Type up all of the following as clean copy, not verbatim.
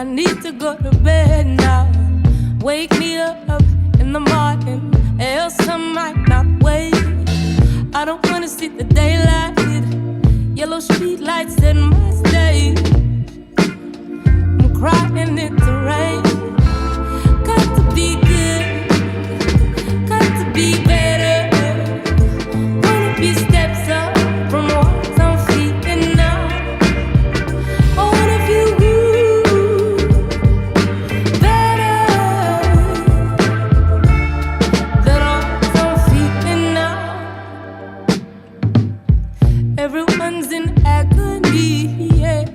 I need to go to bed now. Wake me up in the morning, else I might not wait. I don't wanna see the daylight, yellow street lights in my state. I'm crying in the rain. Got to be good, got to be better. Wanna be steps up from what I'm feeling now. I wanna feel better than what I'm feeling now. Everyone's in agony, yes.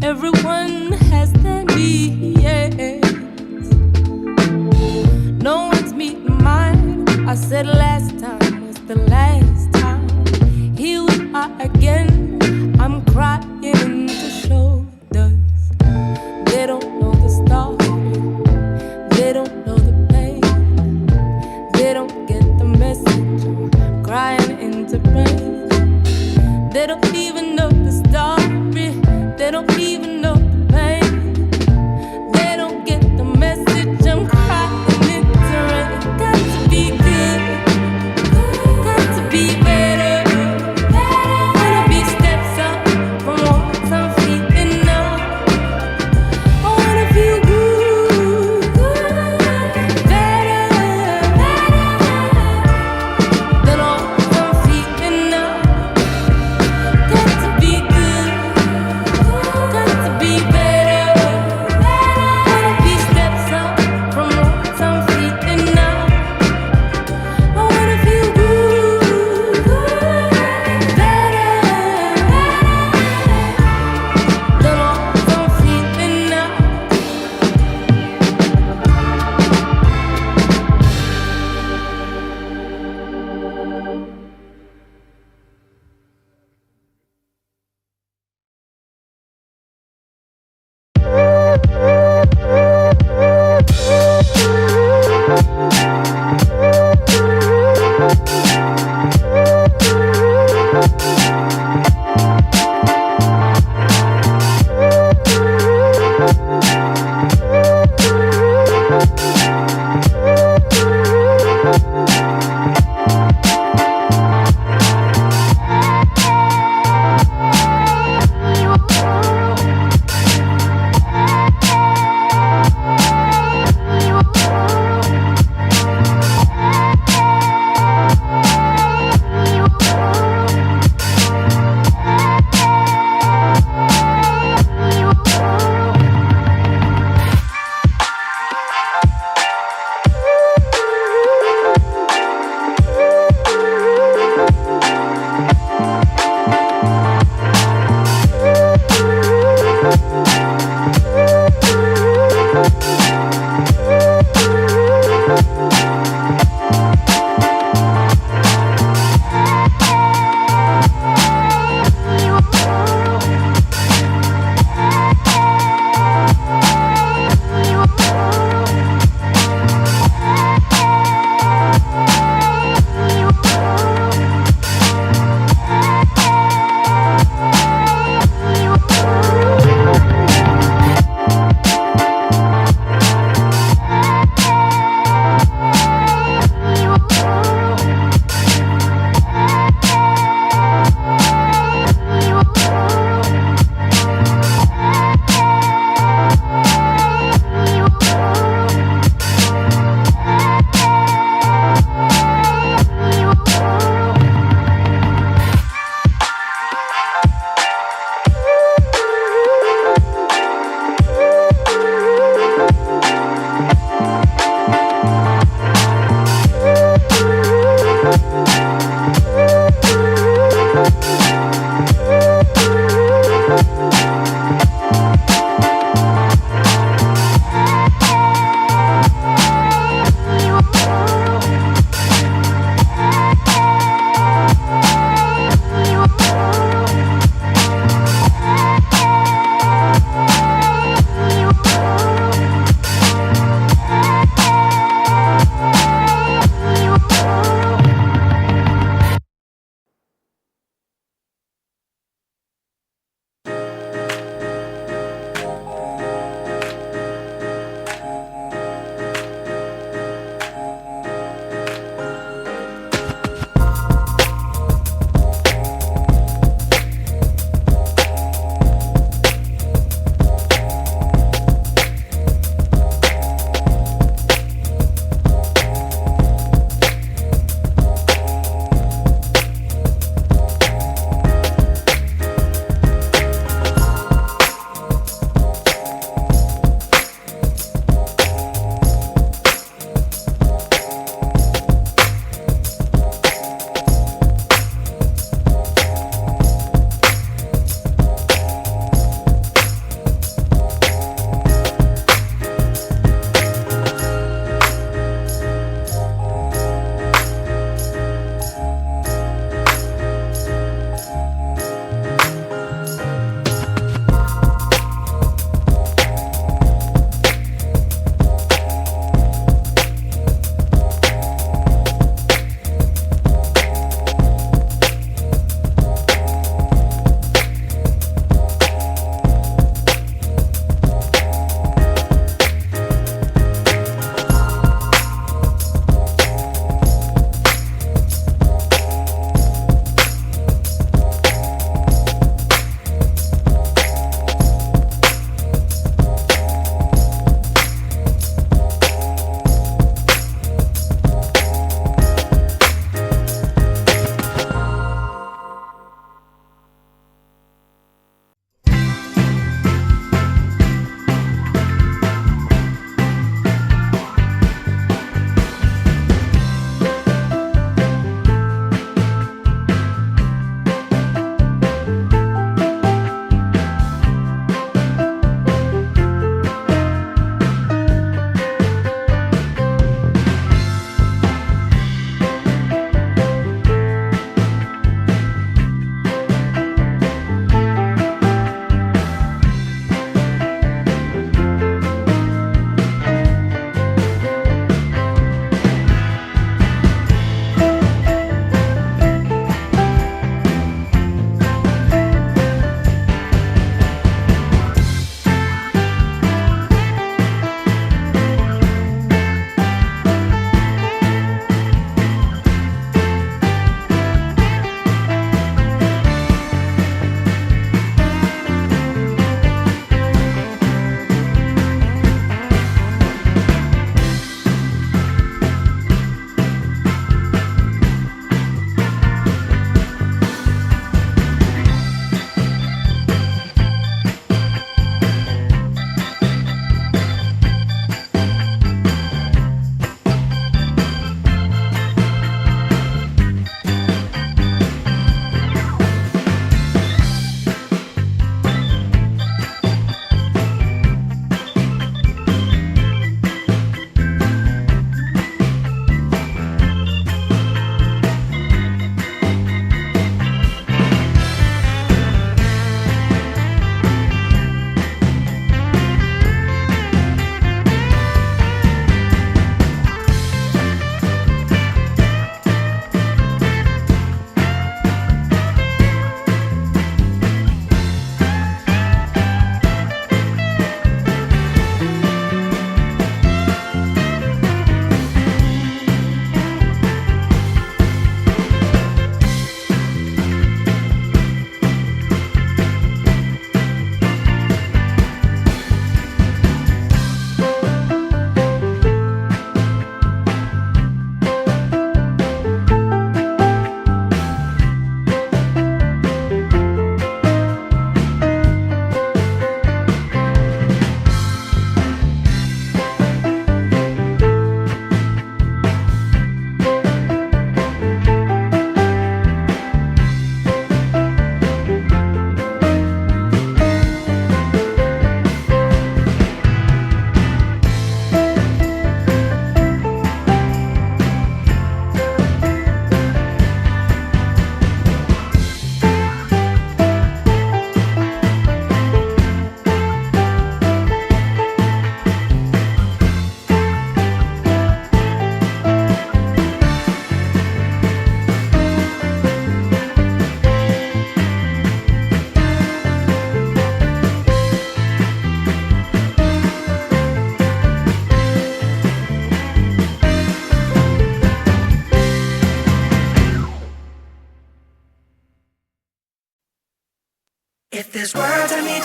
Everyone has their needs. No one's meeting mine. I said last time was the last time. Here we are again. I'm crying in the shoulders. They don't know the story. They don't know the pain. They don't get the message. I'm crying into rain. They don't even know the story. They don't even know the pain. They don't get the message. I'm crying into rain. Got to be good, got to be better. Wanna be steps up from what I'm feeling now. I wanna feel good, better than all I'm feeling now. Got to be good, got to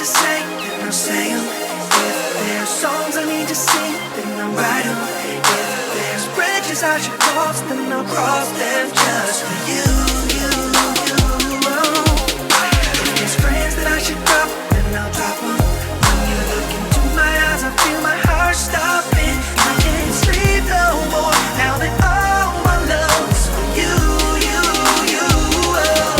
to say, then I'll say 'em. If there's songs I need to sing, then I'll write 'em. If there's bridges I should cross, then I'll cross them just for you, you, you. Oh. If there's friends that I should drop, then I'll drop 'em. When you look into my eyes, I feel my heart stopping. I can't sleep no more now that all my love's for you, you, you. Oh.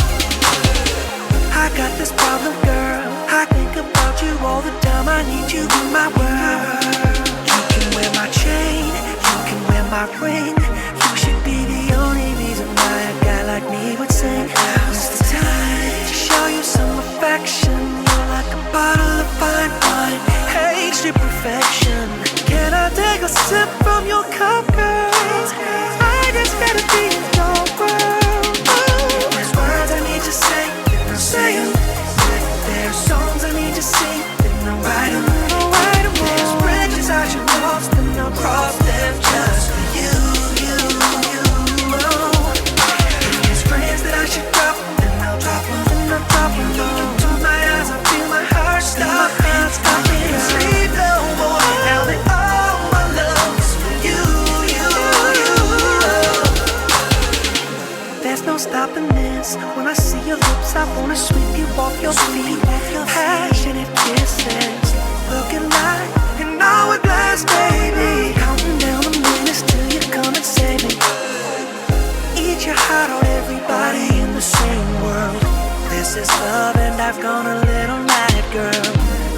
I got this problem, girl. I think about you all the time. I need you in my world. You can wear my chain, you can wear my ring. You should be the only reason why a guy like me would sing. Now's the time to show you some affection. You're like a bottle of fine wine, hates your perfection. Can I take a sip from your cup, girl? I just gotta be in your world. Oh. There's words I need to say, then I'll say 'em. If there's songs I need to sing, then I'll write 'em. If there's bridges I should cross, then I'll cross them just for you, you, you. Oh. If there's friends that I should drop, then I'll drop 'em, then I'll drop 'em. Look into my eyes, I feel my heart stop. I can't sleep no more now that all my love's for you, you, you. Oh. There's no stopping this. When I see your lips, I wanna sweep you off your feet. Passionate kisses, looking like an hourglass, baby. Counting down the minutes till you come and save me. Eat your heart out, everybody in the same world. This is love and I've gone a little mad, girl.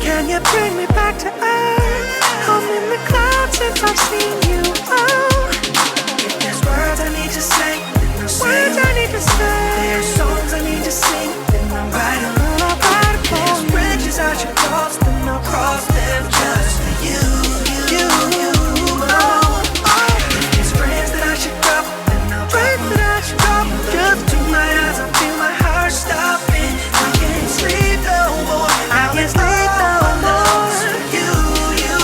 Can you bring me back to earth? I'm in the clouds since I've seen you. Oh. If there's words I need to say, then I'll say 'em. Words I need to say. There's songs I need to sing, then I'll write 'em. There's bridges I should cross, then I'll cross them just for you, you, you. Oh. If there's friends that I should drop, then I'll drop 'em. Just to my eyes, I feel my heart stopping. I can't sleep no more. I can't sleep no more. You, you,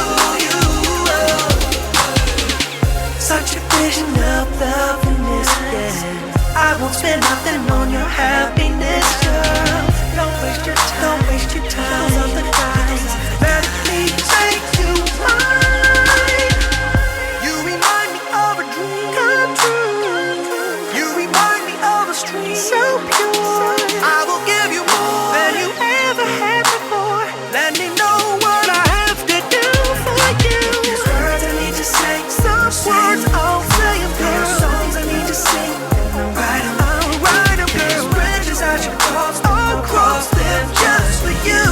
you. Oh. Such a vision of loveliness, yeah. I won't spend nothing on your happiness, girl. Don't waste your time. Don't waste your time. Those other guys, let me make you mine. You remind me of a dream come true. You remind me of a stream so pure. I will give you more than you ever had before. Let me know what I have to do for you. There's words I need to say, some words I'll say 'em, girl. There's songs I need to sing, and I'll write 'em. I'll write 'em, girl. There's bridges I should cross, I'll cross them just for you,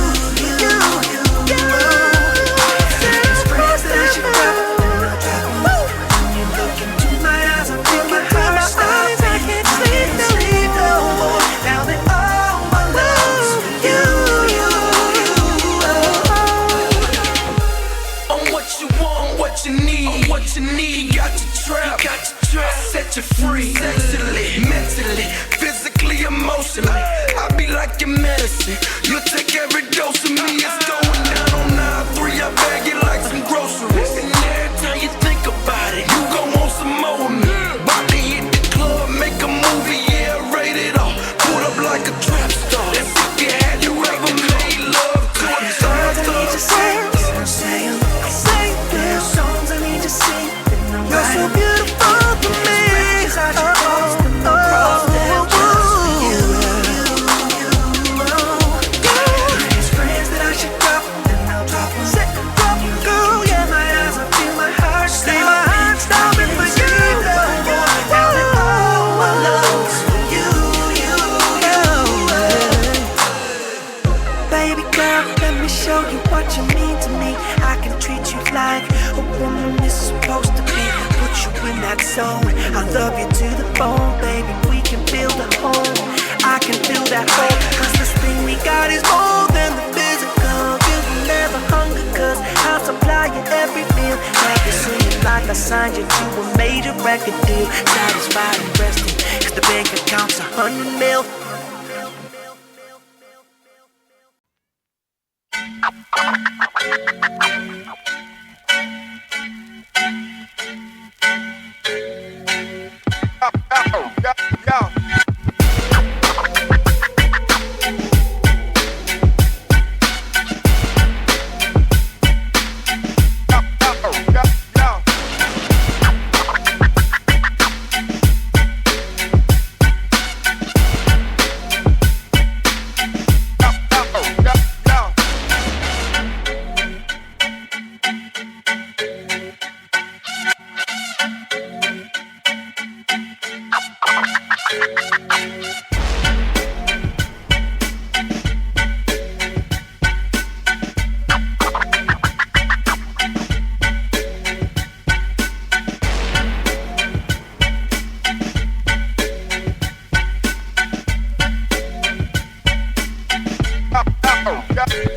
you, you, you. There's friends that I should drop, then I'll drop 'em. When you look into my eyes, I feel my heart stop. I can't sleep no more now that all my love's for you, you, you. On what you want, what you need, what you need. Got your trap, I set you free. Sexually, mentally, physically, emotionally. I be like your medicine. You take every dose of me. It's going down on 9-3. I bag it like some groceries. And every time you think about it, you gon' want some more of me. About to hit the club, make a movie, yeah, rated R. Pull up like a trap star. That's if you had you ever made love to a star. Words I need to say, then I'll say 'em. There's songs I need to sing, then I'll write 'em. You're so beautiful to me. Bridges I should cross, then I'll cross them just for you, you, you. Oh. There's friends that I should drop, then I'll drop 'em. Set them drop, girl, yeah. My eyes, I feel my heart stop. See my heart stopping for you. Now that all my love's for you, you, you. Baby girl, let me show you what you mean to me. I can treat you like a woman is supposed to be. Put you in that zone. I love you to the bone, baby. We can build a home. I can fill that hole. 'Cause this thing we got is more than the physical. You will never hunger, 'cause I'll supply you every meal. Have you singing like I signed you to a major record deal. Satisfied and resting, 'cause the bank account's 100 mil. Yeah.